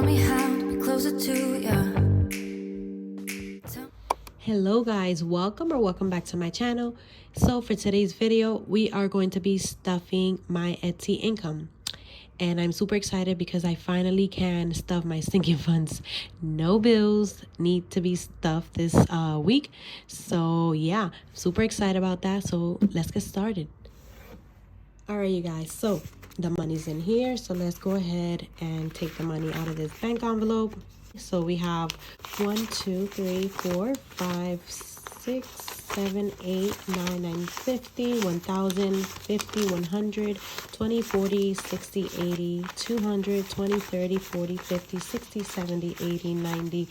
me how to be closer to you. Hello guys, welcome back to my channel. So for today's video, we are going to be stuffing my Etsy income. And I'm super excited because I finally can stuff my sinking funds. No bills need to be stuffed this week. So yeah, super excited about that. So let's get started. All right, you guys. So the money's in here. So let's go ahead and take the money out of this bank envelope. So we have 1, 2, 3, 4, 5, 6, 7, 8, 9, 9, 50, 1,000, 50, 100, 20, 40, 60, 80, 200, 20, 30, 40, 50, 60, 70, 80, 90,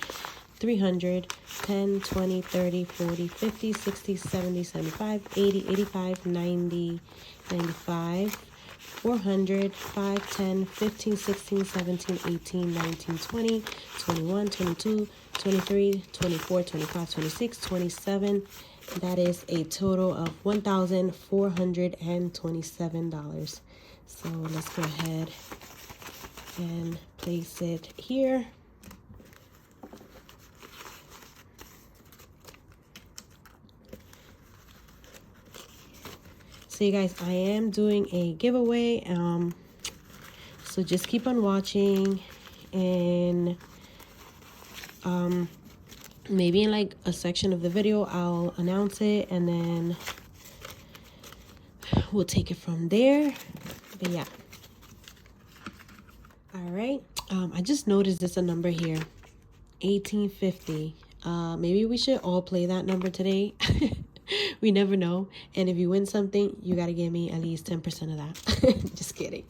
300, 10, 20, 30, 40, 50, 60, 70, 75, 80, 85, 90, 95, 400, 5, 10, 15, 16, 17, 18, 19, 20, 21, 22, 23, 24, 25, 26, 27. That is a total of $1,427. So let's go ahead and place it here. So you guys, I am doing a giveaway, so just keep on watching, and maybe in like a section of the video I'll announce it, and then we'll take it from there. But yeah, all right. I just noticed there's a number here, 1850. Maybe we should all play that number today. We never know. And if you win something, you got to give me at least 10% of that. Just kidding.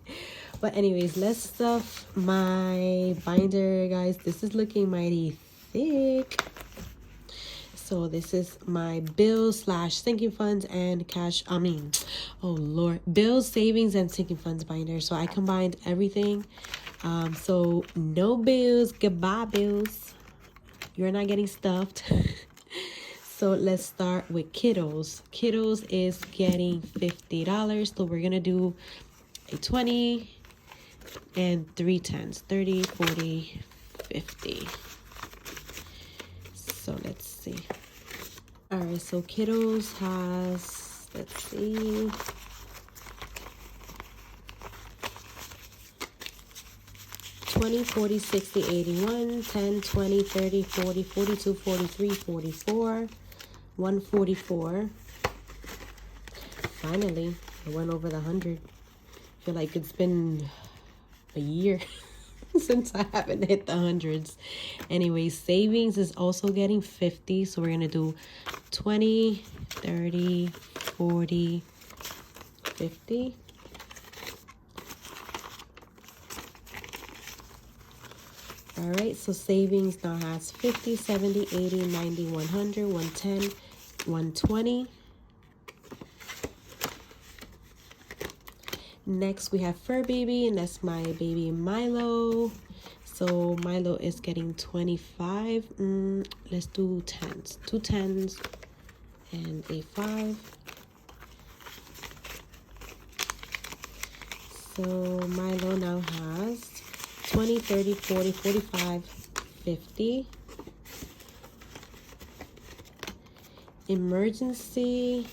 But anyways, let's stuff my binder, guys. This is looking mighty thick. So this is my bills / sinking funds and cash. Oh Lord, bills, savings, and sinking funds binder. So I combined everything. So no bills. Goodbye, bills. You're not getting stuffed. So let's start with kiddos. Kiddos is getting $50. So we're going to do a 20 and 3 10s. 30, 40, 50. So let's see. All right. So kiddos has, let's see. $20, $40, $60, $81, $10, $20, $30, $40, $42, $43, $44, $144. Finally, I went over the 100. I feel like it's been a year since I haven't hit the hundreds. Anyway, savings is also getting 50. So we're going to do 20, 30, 40, 50. All right, so savings now has 50, 70, 80, 90, 100, 110, 120. Next, we have Fur Baby, and that's my baby Milo. So Milo is getting 25. Let's do 10s. 2 10s and a 5. So Milo now has 20, 30, 40, 45, 50. Emergency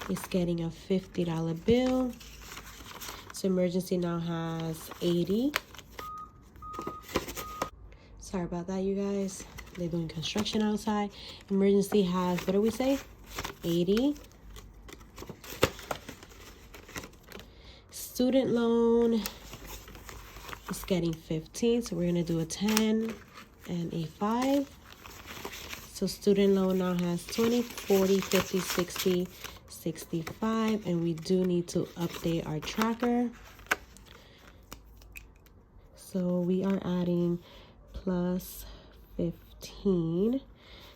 is getting a $50 bill. So emergency now has 80. Sorry about that, you guys. They're doing construction outside. Emergency has, what do we say? 80. Student loan is getting 15, so we're gonna do a 10 and a 5. So student loan now has 20, 40, 50, 60, 65, and we do need to update our tracker. So we are adding plus 15.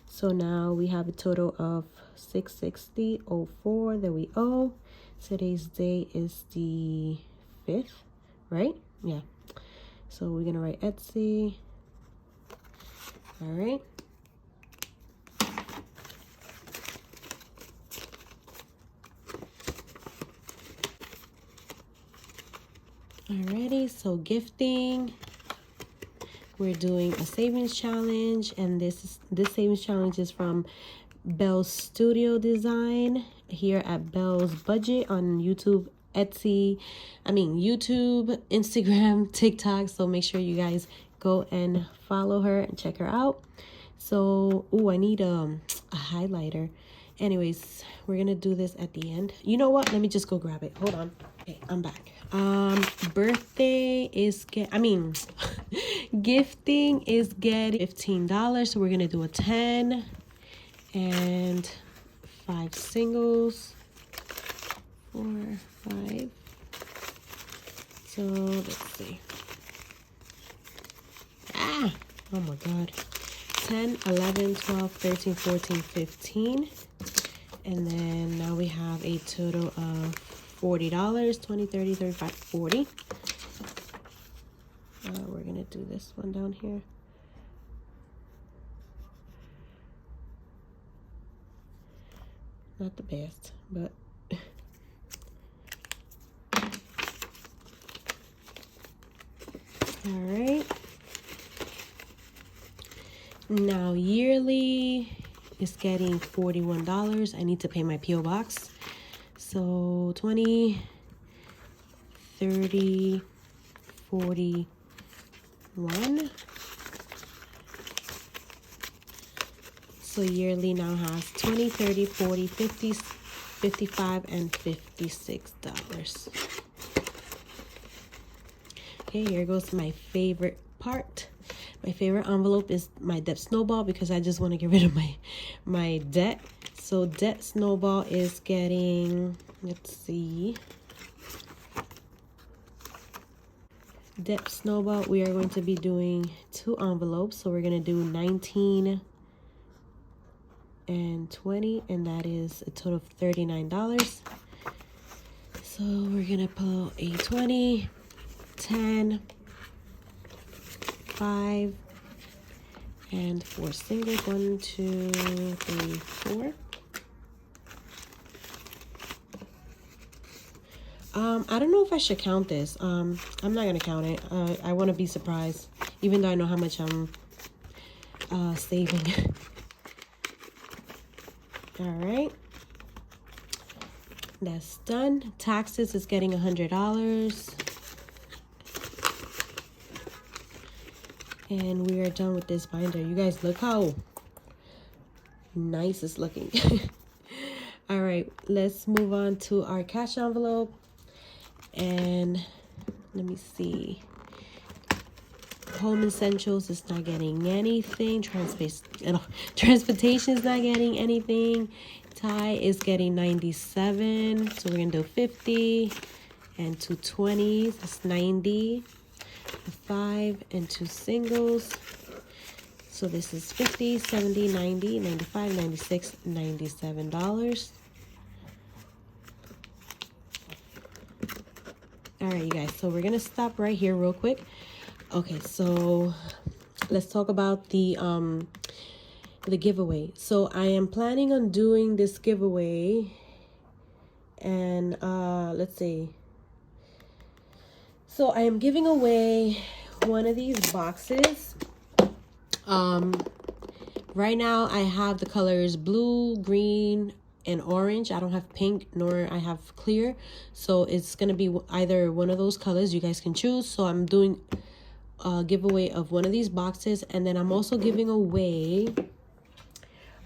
So now we have a total of $660.04 that we owe. Today's date is the 5th, right? Yeah. So we're gonna write Etsy. All right. Alrighty, so gifting we're doing a savings challenge, and this savings challenge is from Bell's Studio Design here at Bell's Budget on YouTube, YouTube, Instagram, TikTok. So make sure you guys go and follow her and check her out. So, I need a highlighter. Anyways, we're gonna do this at the end. You know what? Let me just go grab it. Hold on. Okay, I'm back. Birthday is gifting is getting $15. So we're gonna do a 10 and 5 singles. 4, 5. So let's see. Oh my God. 10, 11, 12, 13, 14, 15. And then now we have a total of $40. 20, 30, 35, 40. We're going to do this one down here. Not the best, but... All right. Now yearly is getting $41. I need to pay my P.O. box. So 20, 30, 41. So yearly now has 20, 30, 40, 50, 55, and $56. Okay, here goes my favorite part. My favorite envelope is my debt snowball because I just want to get rid of my debt. So debt snowball is getting, let's see. Debt snowball, we are going to be doing 2 envelopes. So we're going to do 19 and 20, and that is a total of $39. So we're going to pull a 20, 10, 5, and 4 singles. 1, 2, 3, 4. I don't know if I should count this. I'm not gonna count it. I want to be surprised, even though I know how much I'm saving. All right, that's done. Taxes is getting $100. And we are done with this binder. You guys, look how nice it's looking. All right, let's move on to our cash envelope. And let me see. Home Essentials is not getting anything. Transportation is not getting anything. Tie is getting 97. So we're going to do 50 and 2 20s. That's 90. 5 and 2 singles. So this is 50, 70, 90, 95, 96, $97. All right, you guys. So we're gonna stop right here real quick. Okay, so let's talk about the giveaway. So I am planning on doing this giveaway, and let's see. So I am giving away one of these boxes. Right now I have the colors blue, green, and orange. I don't have pink, nor I have clear. So it's going to be either one of those colors. You guys can choose. So I'm doing a giveaway of one of these boxes. And then I'm also giving away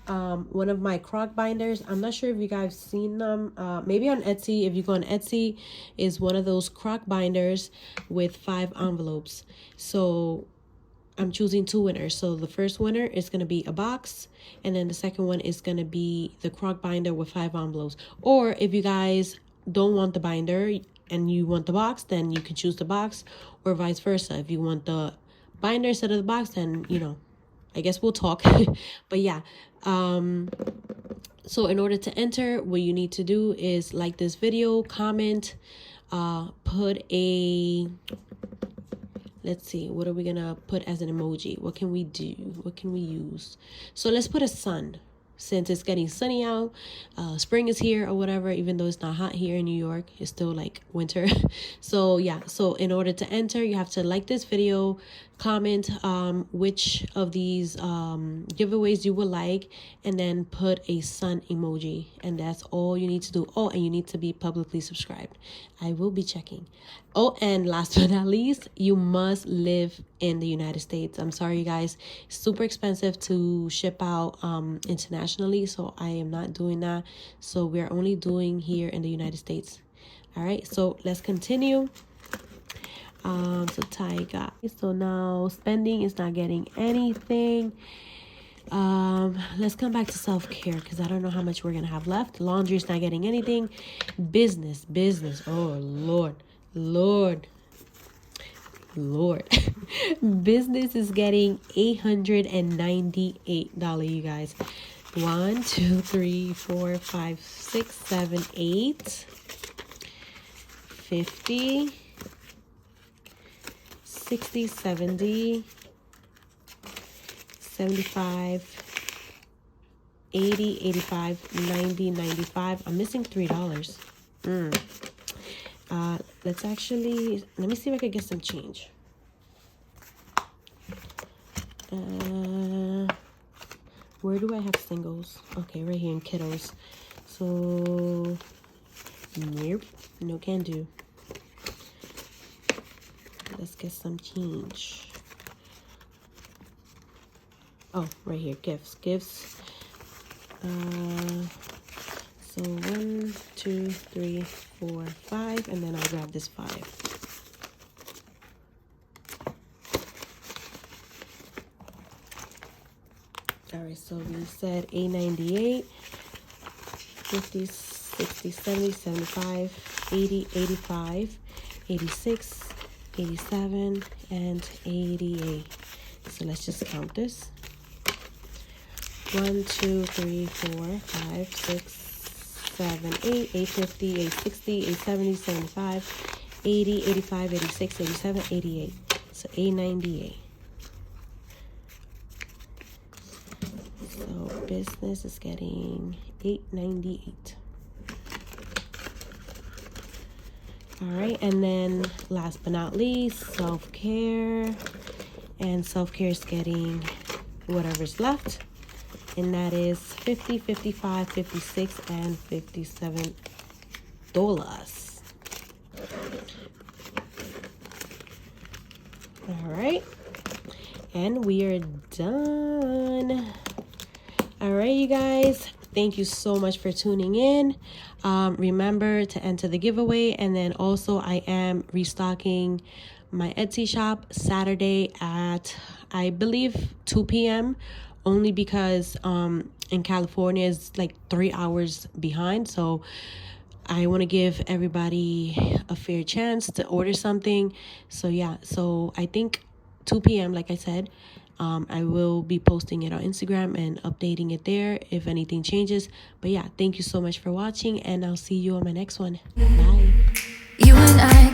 one of my crock binders. I'm not sure if you guys seen them. Maybe on Etsy. If you go on Etsy, is one of those crock binders with 5 envelopes. So I'm choosing 2 winners. So the first winner is going to be a box, and then the second one is going to be the crock binder with 5 envelopes. Or if you guys don't want the binder and you want the box, then you can choose the box, or vice versa. If you want the binder instead of the box, then, you know, I guess we'll talk. But yeah, so in order to enter, what you need to do is like this video, comment, put a, let's see, what are we gonna put as an emoji? What can we do? What can we use? So let's put a sun. since it's getting sunny out, spring is here or whatever, even though it's not hot here in New York, it's still like winter. So yeah, so in order to enter, you have to like this video, comment which of these giveaways you would like, and then put a sun emoji, and that's all you need to do. Oh, and you need to be publicly subscribed. I will be checking. Oh, and last but not least, you must live in the United States. I'm sorry, you guys, it's super expensive to ship out internationally, so I am not doing that. So we're only doing here in the United States. All right, so let's continue. So Ty got, so now spending is not getting anything. Let's come back to self-care because I don't know how much we're gonna have left. Laundry is not getting anything. Business. Oh Lord. Business is getting $898, you guys. 1, 2, 3, 4, 5, 6, 7, 8, 50, 60, 70, 75, 80, 85, 90, 95. I'm missing $3. Let's actually, let me see if I could get some change. Where do I have singles? Okay, right here in kiddos. So, nope, no can do. Let's get some change. Oh, right here, gifts. So 1, 2, 3, 4, 5, and then I'll grab this 5. All right, so we said $898, 50, 60, 70, 75, 80, 85, 86, 87, and 88. So let's just count this. 1, 2, 3, 4, 5, 6, 7, 8, 850, 860, 870, 75, 80, 85, 86, 87, 88. So $898. So business is getting $898. All right, and then last but not least, self-care. And self-care is getting whatever's left. And that is $50, $55, $56, and $57. All right. And we are done. All right, you guys. Thank you so much for tuning in. Remember to enter the giveaway. And then also I am restocking my Etsy shop Saturday at, I believe, 2 p.m. only because in California it's like 3 hours behind. So I want to give everybody a fair chance to order something. So yeah, so I think 2 p.m. like I said, I will be posting it on Instagram and updating it there if anything changes. But yeah, thank you so much for watching, and I'll see you on my next one. Bye. You and I